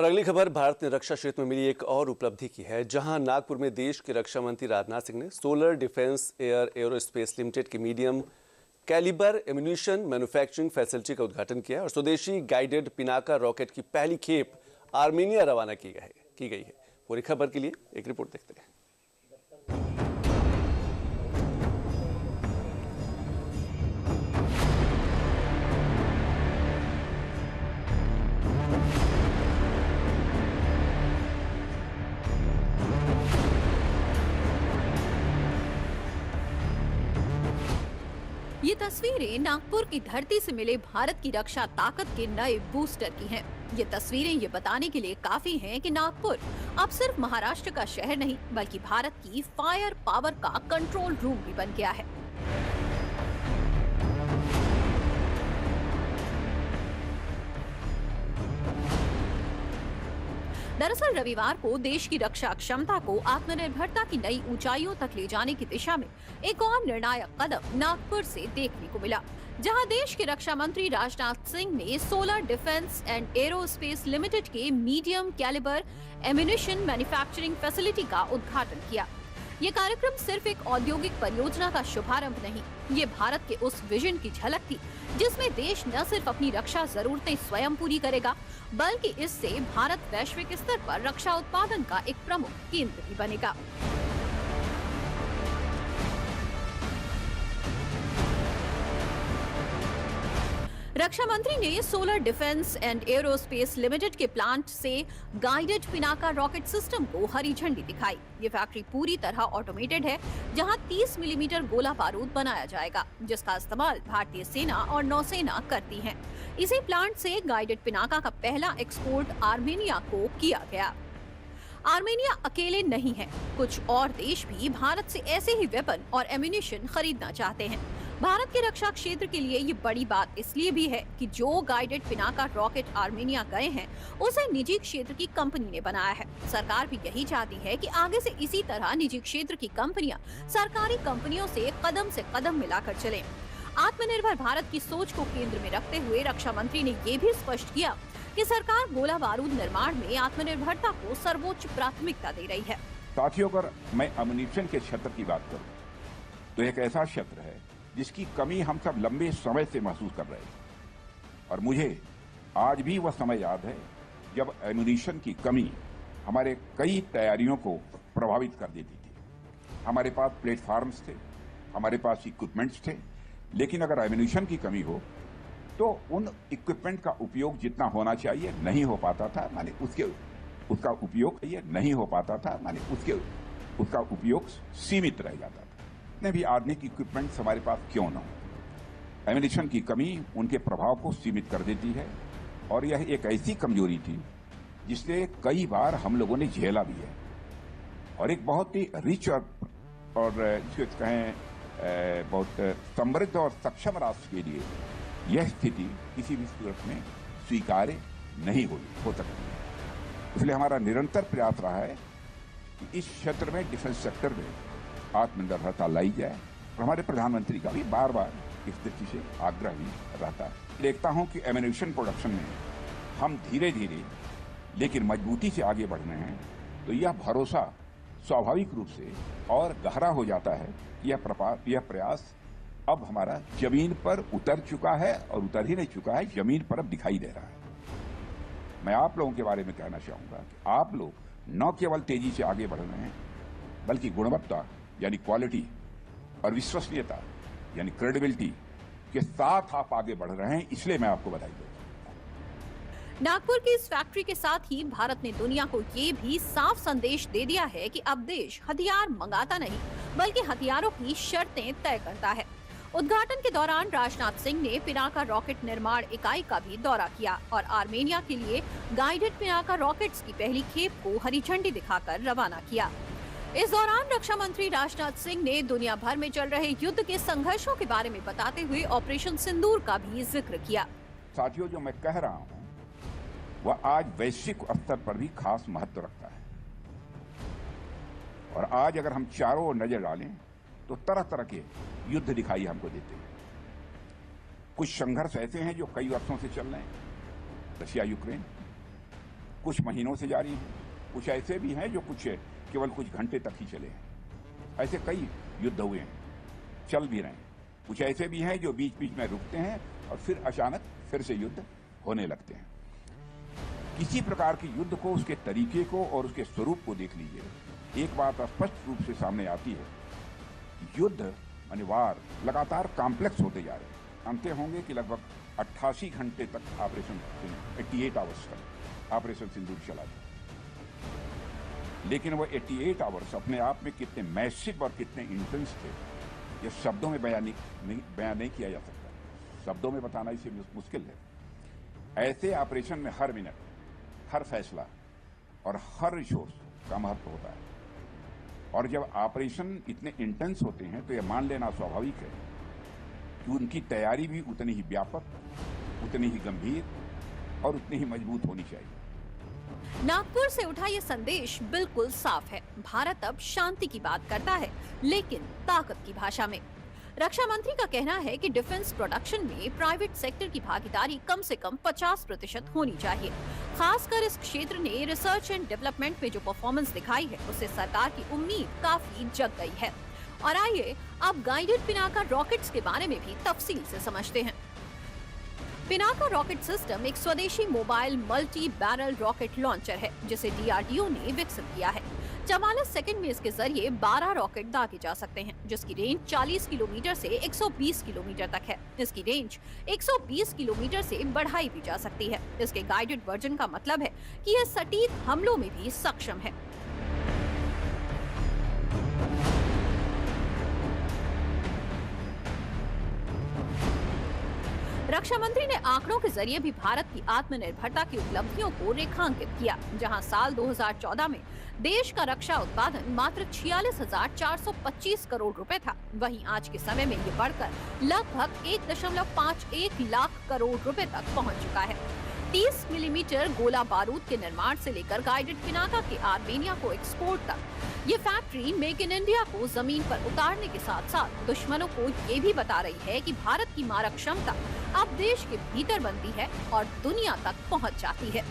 और अगली खबर भारत ने रक्षा क्षेत्र में मिली एक और उपलब्धि की है, जहां नागपुर में देश के रक्षा मंत्री राजनाथ सिंह ने Solar Defence air Aerospace Limited की medium calibre ammunition manufacturing facility का उद्घाटन किया और स्वदेशी गाइडेड पिनाका रॉकेट की पहली खेप आर्मेनिया रवाना की गई है। पूरी खबर के लिए एक रिपोर्ट देखते हैं। ये तस्वीरें नागपुर की धरती से मिले भारत की रक्षा ताकत के नए बूस्टर की हैं। ये तस्वीरें ये बताने के लिए काफी हैं कि नागपुर अब सिर्फ महाराष्ट्र का शहर नहीं बल्कि भारत की फायर पावर का कंट्रोल रूम भी बन गया है। दरअसल रविवार को देश की रक्षा क्षमता को आत्मनिर्भरता की नई ऊंचाइयों तक ले जाने की दिशा में एक और निर्णायक कदम नागपुर से देखने को मिला, जहां देश के रक्षा मंत्री राजनाथ सिंह ने Solar Defence and Aerospace Limited के medium calibre ammunition manufacturing facility का उद्घाटन किया। ये कार्यक्रम सिर्फ एक औद्योगिक परियोजना का शुभारंभ नहीं, ये भारत के उस विजन की झलक थी जिसमें देश न सिर्फ अपनी रक्षा जरूरतें स्वयं पूरी करेगा बल्कि इससे भारत वैश्विक स्तर पर रक्षा उत्पादन का एक प्रमुख केंद्र भी बनेगा। रक्षा मंत्री ने Solar Defence and Aerospace Limited के प्लांट से गाइडेड पिनाका रॉकेट सिस्टम को हरी झंडी दिखाई। ये फैक्ट्री पूरी तरह ऑटोमेटेड है, जहां 30 मिलीमीटर गोला बारूद बनाया जाएगा, जिसका इस्तेमाल भारतीय सेना और नौसेना करती है। इसी प्लांट से गाइडेड पिनाका का पहला एक्सपोर्ट आर्मेनिया को किया गया। आर्मेनिया अकेले नहीं है, कुछ और देश भी भारत से ऐसे ही वेपन और एम्यूनिशन खरीदना चाहते हैं। भारत के रक्षा क्षेत्र के लिए ये बड़ी बात इसलिए भी है कि जो गाइडेड पिनाका रॉकेट आर्मेनिया गए हैं उसे निजी क्षेत्र की कंपनी ने बनाया है। सरकार भी यही चाहती है कि आगे से इसी तरह निजी क्षेत्र की कंपनियां सरकारी कंपनियों से कदम मिलाकर चलें। आत्मनिर्भर भारत की सोच को केंद्र में रखते हुए रक्षा मंत्री ने ये भी स्पष्ट किया कि सरकार गोला बारूद निर्माण में आत्मनिर्भरता को सर्वोच्च प्राथमिकता दे रही है। साथियों, अगर मैं एम्यूनिशन के क्षेत्र की बात करूं तो एक ऐसा क्षेत्र है जिसकी कमी हम सब लंबे समय से महसूस कर रहे हैं और मुझे आज भी वह समय याद है जब एम्यूनिशन की कमी हमारे कई तैयारियों को प्रभावित कर देती थी। हमारे पास प्लेटफॉर्म्स थे, हमारे पास इक्विपमेंट्स थे, लेकिन अगर एम्यूनिशन की कमी हो तो उन इक्विपमेंट का उपयोग जितना होना चाहिए नहीं हो पाता था, माने उसका उपयोग ये नहीं हो पाता था, माने उसका उपयोग सीमित रह जाता था। जितने भी आधुनिक इक्विपमेंट्स हमारे पास क्यों न हो, एम्यूनिशन की कमी उनके प्रभाव को सीमित कर देती है और यह एक ऐसी कमजोरी थी जिसे कई बार हम लोगों ने झेला भी है। और एक बहुत ही रिच और जिसको कहें बहुत समृद्ध और सक्षम राष्ट्र के लिए यह स्थिति किसी भी सूरत में स्वीकार्य नहीं हो सकती है। इसलिए हमारा निरंतर प्रयास रहा है कि इस क्षेत्र में, डिफेंस सेक्टर में आत्मनिर्भरता लाई जाए और हमारे प्रधानमंत्री का भी बार बार इस दृष्टि से आग्रह भी रहता है। देखता हूं कि एम्यूनिशन प्रोडक्शन में हम धीरे धीरे लेकिन मजबूती से आगे बढ़ रहे हैं, तो यह भरोसा स्वाभाविक रूप से और गहरा हो जाता है। यह प्रयास अब हमारा जमीन पर उतर चुका है और उतर ही नहीं चुका है, जमीन पर अब दिखाई दे रहा है। मैं आप लोगों के बारे में कहना चाहूंगा कि आप लोग न केवल तेजी से आगे बढ़ रहे हैं बल्कि गुणवत्ता यानी क्वालिटी और विश्वसनीयता यानी क्रेडिबिलिटी के साथ आप आगे बढ़ रहे हैं, इसलिए मैं आपको बधाई देता हूं। नागपुर की इस फैक्ट्री के साथ ही भारत ने दुनिया को ये भी साफ संदेश दे दिया है कि अब देश हथियार मंगाता नहीं बल्कि हथियारों की शर्तें तय करता है। उद्घाटन के दौरान राजनाथ सिंह ने पिनाका रॉकेट निर्माण इकाई का भी दौरा किया और आर्मेनिया के लिए गाइडेड पिनाका रॉकेट्स की पहली खेप को हरी झंडी दिखाकर रवाना किया। इस दौरान रक्षा मंत्री राजनाथ सिंह ने दुनिया भर में चल रहे युद्ध के संघर्षों के बारे में बताते हुए ऑपरेशन सिंदूर का भी जिक्र किया। साथियों, जो मैं कह रहा हूं वह आज वैश्विक स्तर पर भी खास महत्व रखता है और आज अगर हम चारों ओर नजर डालें तो तरह तरह के युद्ध दिखाई हमको देते हैं। कुछ संघर्ष ऐसे हैं जो कई वर्षों से चल रहे हैं, रशिया यूक्रेन, कुछ महीनों से जारी हैं, कुछ ऐसे भी हैं जो केवल कुछ घंटे तक ही चले हैं। ऐसे कई युद्ध हुए हैं, चल भी रहे हैं। कुछ ऐसे भी हैं जो बीच बीच में रुकते हैं और फिर अचानक फिर से युद्ध होने लगते हैं। किसी प्रकार के युद्ध को, उसके तरीके को और उसके स्वरूप को देख लीजिए, एक बात स्पष्ट रूप से सामने आती है। युद्ध यानी वार लगातार कॉम्प्लेक्स होते जा रहे हैं। जानते होंगे कि लगभग 88 घंटे तक ऑपरेशन 88 आवर्स तक ऑपरेशन सिंदूर चला था। लेकिन वो 88 आवर्स अपने आप में कितने मैसिव और कितने इंटेंस थे, ये शब्दों में बयान नहीं किया जा सकता। शब्दों में बताना इसे मुश्किल है। ऐसे ऑपरेशन में हर मिनट, हर फैसला और हर रिसोर्स का महत्व होता है। और जब ऑपरेशन इतने इंटेंस होते हैं तो यह मान लेना स्वाभाविक है कि उनकी तैयारी भी उतनी ही व्यापक, उतनी ही गंभीर और उतनी ही मजबूत होनी चाहिए। नागपुर से उठा ये संदेश बिल्कुल साफ है। भारत अब शांति की बात करता है, लेकिन ताकत की भाषा में। रक्षा मंत्री का कहना है कि डिफेंस प्रोडक्शन में प्राइवेट सेक्टर की भागीदारी कम से कम 50% होनी चाहिए। खासकर इस क्षेत्र ने रिसर्च एंड डेवलपमेंट में जो परफॉर्मेंस दिखाई है, उससे सरकार की उम्मीद काफी जग गई है। और आइए अब गाइडेड पिनाका रॉकेट्स के बारे में भी तफसील से समझते हैं। पिनाका रॉकेट सिस्टम एक स्वदेशी mobile multi barrel rocket launcher है, जिसे DRDO ने विकसित किया है। 44 सेकंड में इसके जरिए 12 रॉकेट दागे जा सकते हैं, जिसकी रेंज 40 किलोमीटर से 120 किलोमीटर तक है। इसकी रेंज 120 किलोमीटर से बढ़ाई भी जा सकती है। इसके गाइडेड वर्जन का मतलब है कि यह सटीक हमलों में भी सक्षम है। रक्षा मंत्री ने आंकड़ों के जरिए भी भारत की आत्मनिर्भरता की उपलब्धियों को रेखांकित किया, जहां साल 2014 में देश का रक्षा उत्पादन मात्र 46,425 करोड़ रुपए था। वहीं आज के समय में ये बढ़कर लगभग 1.51 लाख करोड़ रुपए तक पहुंच चुका है। 30 मिलीमीटर गोला बारूद के निर्माण से लेकर गाइडेड पिनाका के आर्मेनिया को एक्सपोर्ट तक, ये फैक्ट्री मेक इन इंडिया को जमीन पर उतारने के साथ साथ दुश्मनों को ये भी बता रही है कि भारत की मारक क्षमता अब देश के भीतर बनती है और दुनिया तक पहुंच जाती है।